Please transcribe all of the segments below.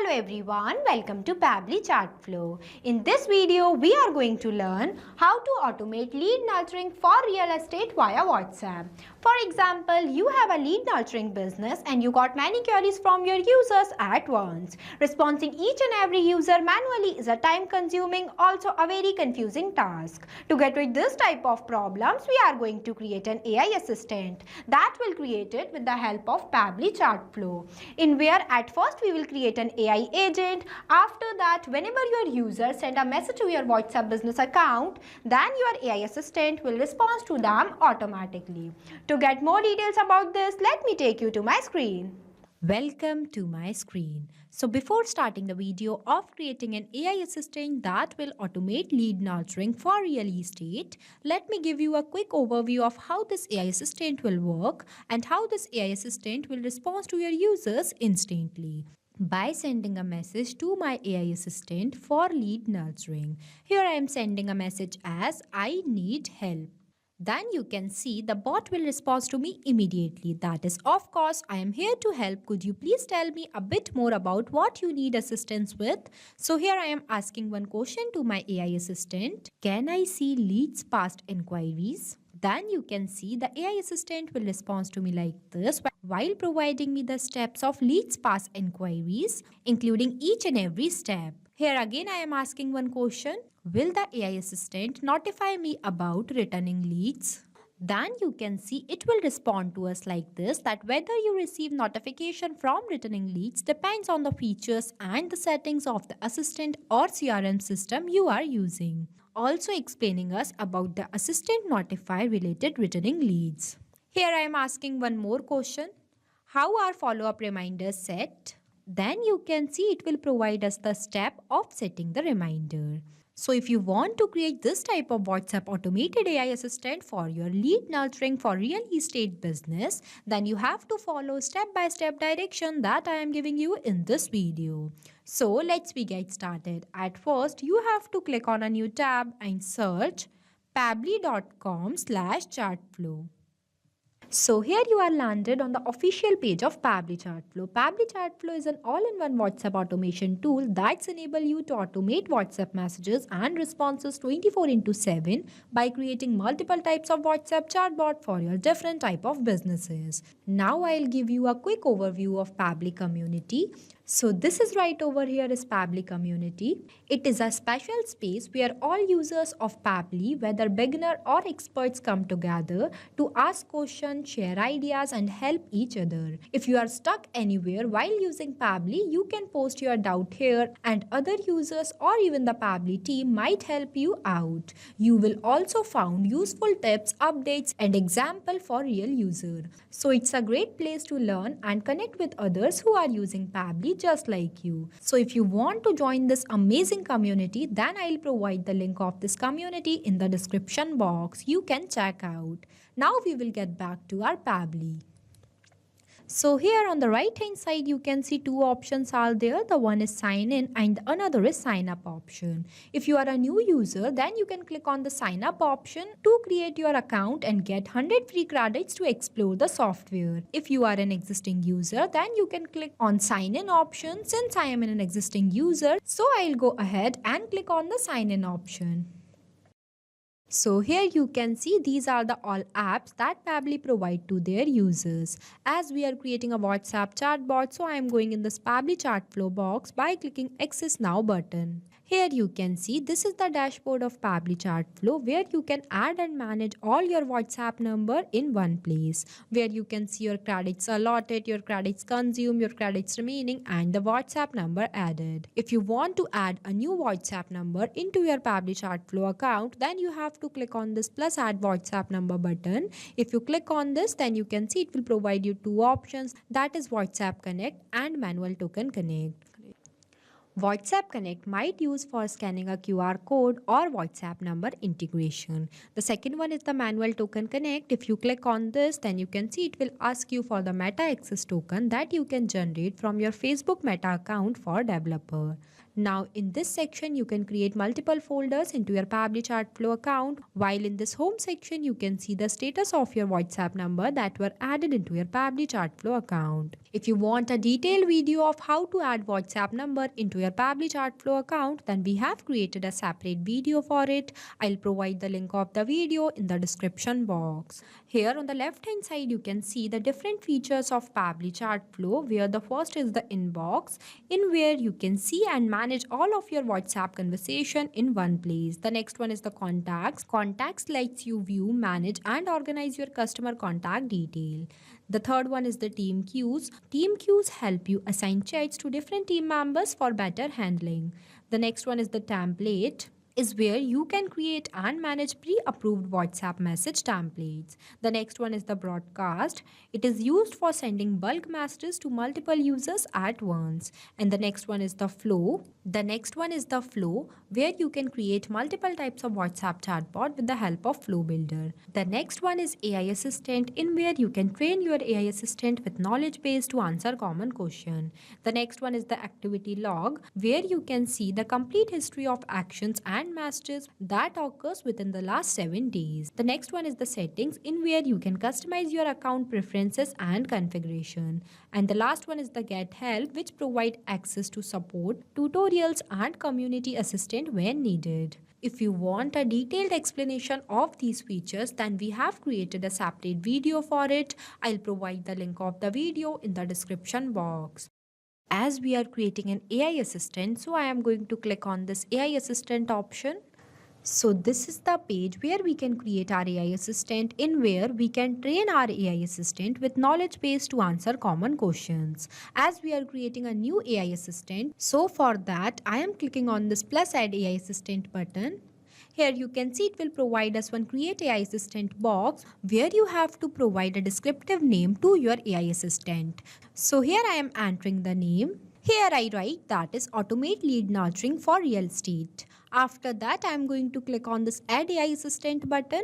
Hello everyone, welcome to Pabbly Chatflow. In this video, we are going to learn how to automate lead nurturing for real estate via WhatsApp. For example, you have a lead nurturing business and you got many queries from your users at once. Responding each and every user manually is a time-consuming, also a very confusing task. To get rid of this type of problems, we are going to create an AI assistant that will create it with the help of Pabbly Chatflow, in where at first we will create an AI agent. After that, whenever your users send a message to your WhatsApp business account, then your AI assistant will respond to them automatically. To get more details about this, let me take you to my screen. Welcome to my screen. So before starting the video of creating an AI assistant that will automate lead nurturing for real estate, let me give you a quick overview of how this AI assistant will work and how this AI assistant will respond to your users instantly by sending a message to my AI assistant for lead nurturing. Here I am sending a message as I need help. Then you can see the bot will respond to me immediately. That is, of course, I am here to help. Could you please tell me a bit more about what you need assistance with? So here I am asking one question to my AI assistant. Can I see leads past inquiries? Then you can see the AI assistant will respond to me like this while providing me the steps of leads past inquiries, including each and every step. Here again I am asking one question. Will the AI assistant notify me about returning leads? Then you can see it will respond to us like this, that whether you receive notification from returning leads depends on the features and the settings of the assistant or CRM system you are using. Also explaining us about the assistant notify related returning leads. Here I am asking one more question. How are follow-up reminders set? Then you can see it will provide us the step of setting the reminder. So if you want to create this type of WhatsApp automated AI assistant for your lead nurturing for real estate business, then you have to follow step-by-step direction that I am giving you in this video. So let's get started. At first, you have to click on a new tab and search pabbly.com/chatflow. So here you are landed on the official page of Pabbly Chatflow. Pabbly Chatflow is an all-in-one WhatsApp automation tool that's enable you to automate WhatsApp messages and responses 24/7 by creating multiple types of WhatsApp chatbot for your different type of businesses. Now I'll give you a quick overview of Pabbly community. So this is right over here is Pabbly community. It is a special space where all users of Pabbly, whether beginner or experts, come together to ask questions, share ideas and help each other. If you are stuck anywhere while using Pabbly, you can post your doubt here and other users or even the Pabbly team might help you out. You will also find useful tips, updates and example for real user. So it's a great place to learn and connect with others who are using Pabbly just like you. So if you want to join this amazing community, then I'll provide the link of this community in the description box. You can check out. Now we will get back to our Pabbly. So here on the right hand side you can see two options are there. The one is sign in and another is sign up option. If you are a new user, then you can click on the sign up option to create your account and get 100 free credits to explore the software. If you are an existing user, then you can click on sign in option. Since I am an existing user, so I'll go ahead and click on the sign in option. So here you can see these are the all apps that Pabbly provide to their users. As we are creating a WhatsApp chatbot, so I am going in this Pabbly Chatflow box by clicking Access Now button. Here you can see this is the dashboard of Pabbly Chatflow where you can add and manage all your WhatsApp number in one place, where you can see your credits allotted, your credits consumed, your credits remaining and the WhatsApp number added. If you want to add a new WhatsApp number into your Pabbly Chatflow account, then you have to click on this plus add WhatsApp number button. If you click on this, then you can see it will provide you two options, that is WhatsApp Connect and Manual Token Connect. WhatsApp Connect might use for scanning a QR code or WhatsApp number integration. The second one is the manual token connect. If you click on this, then you can see it will ask you for the Meta Access token that you can generate from your Facebook Meta account for developer. Now in this section, you can create multiple folders into your Pabbly Chatflow account, while in this home section, you can see the status of your WhatsApp number that were added into your Pabbly Chatflow account. If you want a detailed video of how to add WhatsApp number into your Pabbly Chatflow account, then we have created a separate video for it. I'll provide the link of the video in the description box. Here on the left hand side, you can see the different features of Pabbly Chatflow, where the first is the inbox, in where you can see and manage all of your WhatsApp conversation in one place. The next one is the contacts. Contacts lets you view, manage and organize your customer contact detail. The third one is the team queues. Team queues help you assign chats to different team members for better handling. The next one is the template, is where you can create and manage pre-approved WhatsApp message templates. The next one is the broadcast. It is used for sending bulk messages to multiple users at once. And the next one is the flow. Where you can create multiple types of WhatsApp chatbot with the help of Flow Builder. The next one is AI Assistant, in where you can train your AI assistant with knowledge base to answer common questions. The next one is the activity log, where you can see the complete history of actions and messages that occurs within the last 7 days. The next one is the settings, in where you can customize your account preferences and configuration. And the last one is the get help, which provide access to support, tutorials and community assistant when needed. If you want a detailed explanation of these features, then we have created a separate video for it. I'll provide the link of the video in the description box. As we are creating an AI assistant, so I am going to click on this AI assistant option. So this is the page where we can create our AI assistant, in where we can train our AI assistant with knowledge base to answer common questions. As we are creating a new AI assistant, so for that I am clicking on this plus add AI assistant button. Here you can see it will provide us one create AI assistant box, where you have to provide a descriptive name to your AI assistant. So here I am entering the name. Here I write that is automate lead nurturing for real estate. After that I am going to click on this add AI assistant button.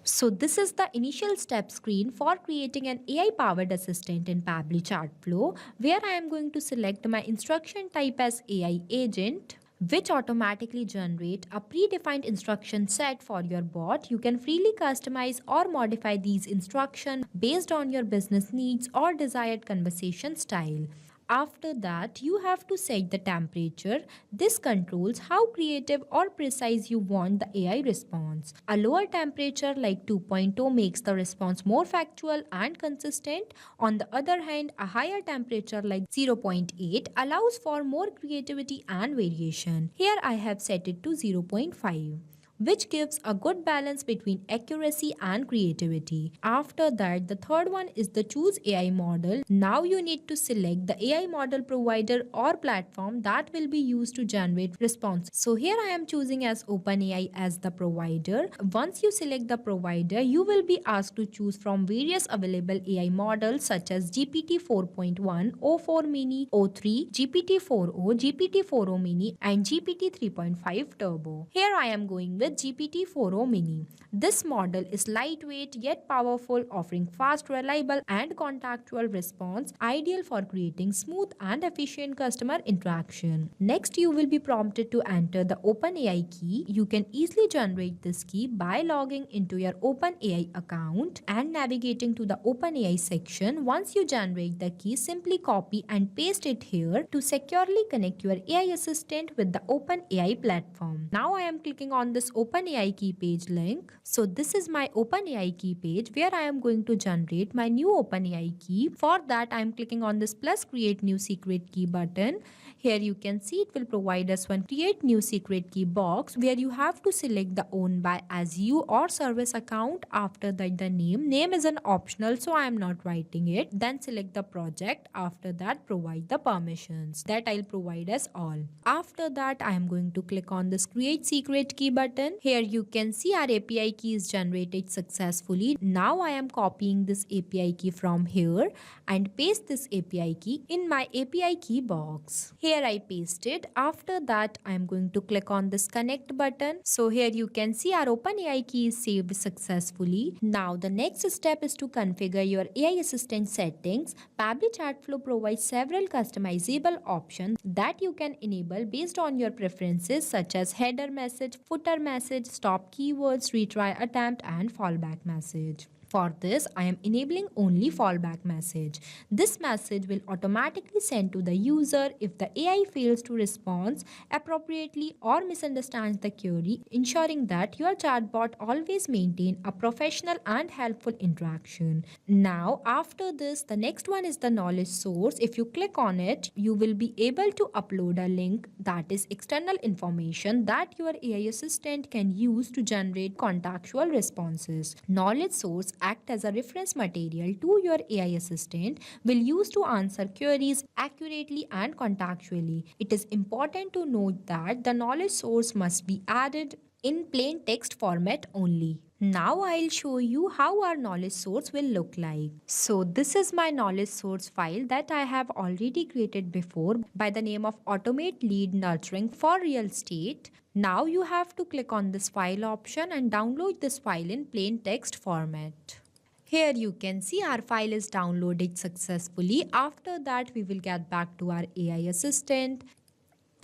So this is the initial step screen for creating an AI powered assistant in Pabbly Chatflow, where I am going to select my instruction type as AI agent, which automatically generate a predefined instruction set for your bot. You can freely customize or modify these instructions based on your business needs or desired conversation style. After that, you have to set the temperature. This controls how creative or precise you want the AI response. A lower temperature like 2.0 makes the response more factual and consistent. On the other hand, a higher temperature like 0.8 allows for more creativity and variation. Here I have set it to 0.5. which gives a good balance between accuracy and creativity. After that, the third one is the choose AI model. Now you need to select the AI model provider or platform that will be used to generate response. So here I am choosing as OpenAI as the provider. Once you select the provider, you will be asked to choose from various available AI models such as GPT 4.1, O4 Mini, O3, GPT 4o, GPT 4o Mini and GPT 3.5 Turbo. Here I am going with GPT 4o Mini. This model is lightweight yet powerful, offering fast, reliable and contextual response, ideal for creating smooth and efficient customer interaction. Next, you will be prompted to enter the OpenAI key. You can easily generate this key by logging into your OpenAI account and navigating to the OpenAI section. Once you generate the key, simply copy and paste it here to securely connect your AI assistant with the OpenAI platform. Now I am clicking on this OpenAI key page link. So this is my OpenAI key page where I am going to generate my new OpenAI key. For that, I am clicking on this plus create new secret key button. Here you can see it will provide us one create new secret key box where you have to select the owned by as you or service account. After that, the name is an optional, so I am not writing it. Then select the project. After that, provide the permissions that I'll provide as all. After that, I am going to click on this create secret key button. button. Here you can see our API key is generated successfully. Now I am copying this API key from here and paste this API key in my API key box. Here I pasted. After that I am going to click on this connect button. So here you can see our OpenAI key is saved successfully. Now the next step is to configure your AI assistant settings. Pabbly Chatflow provides several customizable options that you can enable based on your preferences, such as header message, footer message, stop keywords, retry attempt, and fallback message. For this, I am enabling only fallback message. This message will automatically send to the user if the AI fails to respond appropriately or misunderstands the query, ensuring that your chatbot always maintain a professional and helpful interaction. Now, after this, the next one is the knowledge source. If you click on it, you will be able to upload a link that is external information that your AI assistant can use to generate contextual responses. Knowledge source act as a reference material to your AI assistant will use to answer queries accurately and contextually. It is important to note that the knowledge source must be added in plain text format only. Now I'll show you how our knowledge source will look like. So this is my knowledge source file that I have already created before by the name of Automate Lead Nurturing for Real Estate. Now you have to click on this file option and download this file in plain text format. Here you can see our file is downloaded successfully. After that we will get back to our AI assistant.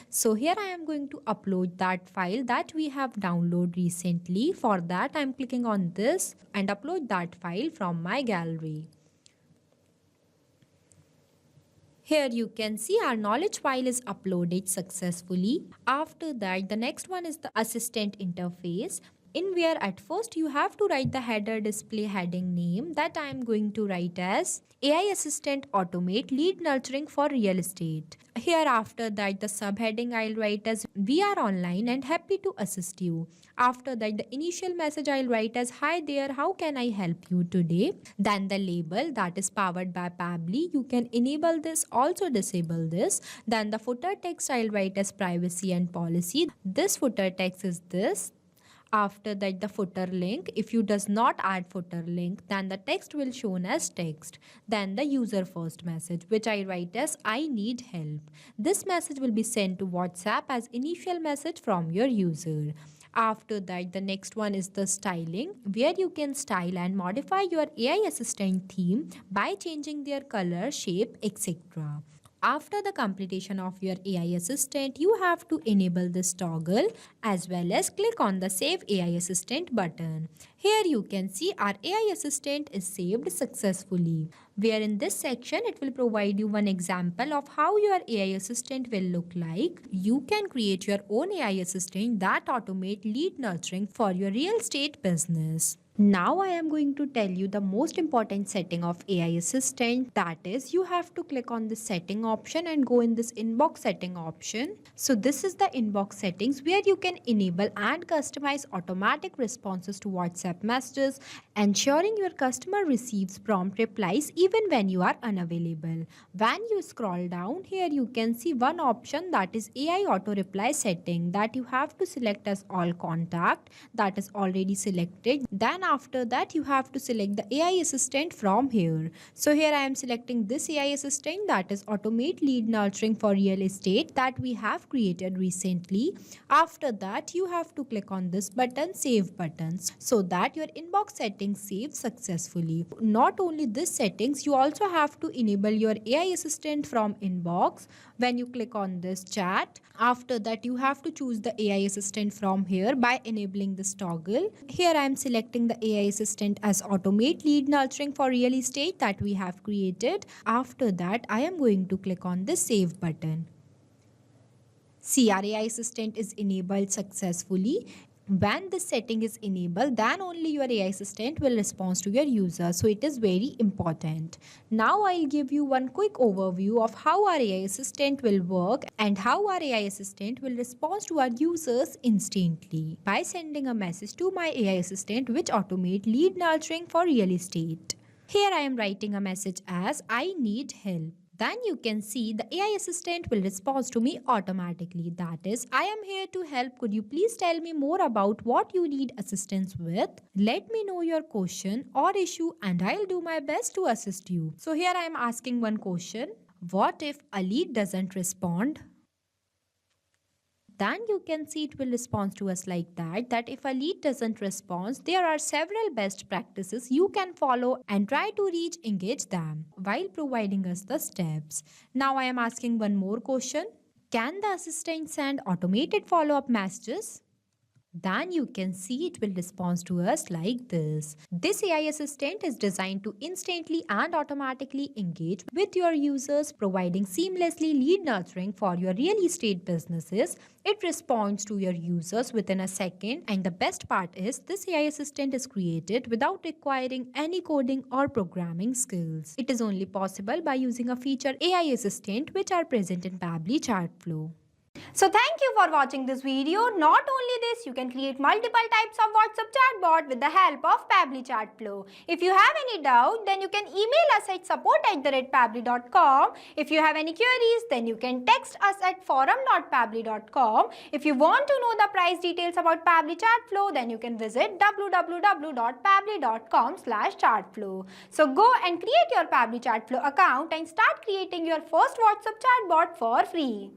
So here I am going to upload that file that we have downloaded recently. For that I am clicking on this and upload that file from my gallery. Here you can see our knowledge file is uploaded successfully. After that, the next one is the assistant interface, in where at first you have to write the header display heading name that I am going to write as AI Assistant Automate Lead Nurturing for Real Estate. Here after that the subheading I'll write as we are online and happy to assist you. After that the initial message I'll write as hi there, how can I help you today. Then the label that is powered by Pabbly. You can enable this, also disable this. Then the footer text I'll write as privacy and policy. This footer text is this. After that the footer link, if you does not add footer link then the text will shown as text. Then the user first message which I write as I need help. This message will be sent to WhatsApp as initial message from your user. After that the next one is the styling, where you can style and modify your AI assistant theme by changing their color, shape, etc. After the completion of your AI assistant, you have to enable this toggle as well as click on the Save AI Assistant button. Here you can see our AI assistant is saved successfully. Where in this section it will provide you one example of how your AI assistant will look like. You can create your own AI assistant that automate lead nurturing for your real estate business. Now I am going to tell you the most important setting of AI assistant, that is you have to click on the setting option and go in this inbox setting option. So this is the inbox settings where you can enable and customize automatic responses to WhatsApp messages, ensuring your customer receives prompt replies even when you are unavailable. When you scroll down here you can see one option that is AI auto reply setting that you have to select as all contact, that is already selected. Then after that you have to select the AI assistant from here. So here I am selecting this AI assistant that is automate lead nurturing for real estate that we have created recently. After that you have to click on this button, save buttons, so that your inbox settings save successfully. Not only this settings, you also have to enable your AI assistant from inbox when you click on this chat. After that you have to choose the AI assistant from here by enabling this toggle. Here I am selecting the AI assistant as automate lead nurturing for real estate that we have created. After that I am going to click on the save button. See, our AI assistant is enabled successfully. When this setting is enabled, then only your AI assistant will respond to your user. So it is very important. Now I'll give you one quick overview of how our AI assistant will work and how our AI assistant will respond to our users instantly by sending a message to my AI assistant which automate lead nurturing for real estate. Here I am writing a message as I need help. Then you can see the AI assistant will respond to me automatically. That is, I am here to help. Could you please tell me more about what you need assistance with? Let me know your question or issue and I'll do my best to assist you. So here I am asking one question. What if a lead doesn't respond? Then you can see it will respond to us like that if a lead doesn't respond, there are several best practices you can follow and try to engage them while providing us the steps. Now I am asking one more question. Can the assistant send automated follow-up messages? Then you can see it will respond to us like this. This AI assistant is designed to instantly and automatically engage with your users, providing seamlessly lead nurturing for your real estate businesses. It responds to your users within a second, and the best part is this AI assistant is created without requiring any coding or programming skills. It is only possible by using a feature AI assistant which are present in Pabbly Chatflow. So thank you for watching this video. Not only this, you can create multiple types of WhatsApp chatbot with the help of Pabbly Chatflow. If you have any doubt, then you can email us at support@pabbly.com. If you have any queries, then you can text us at forum.pabbly.com. If you want to know the price details about Pabbly Chatflow, then you can visit www.pabbly.com/chatflow. So go and create your Pabbly Chatflow account and start creating your first WhatsApp chatbot for free.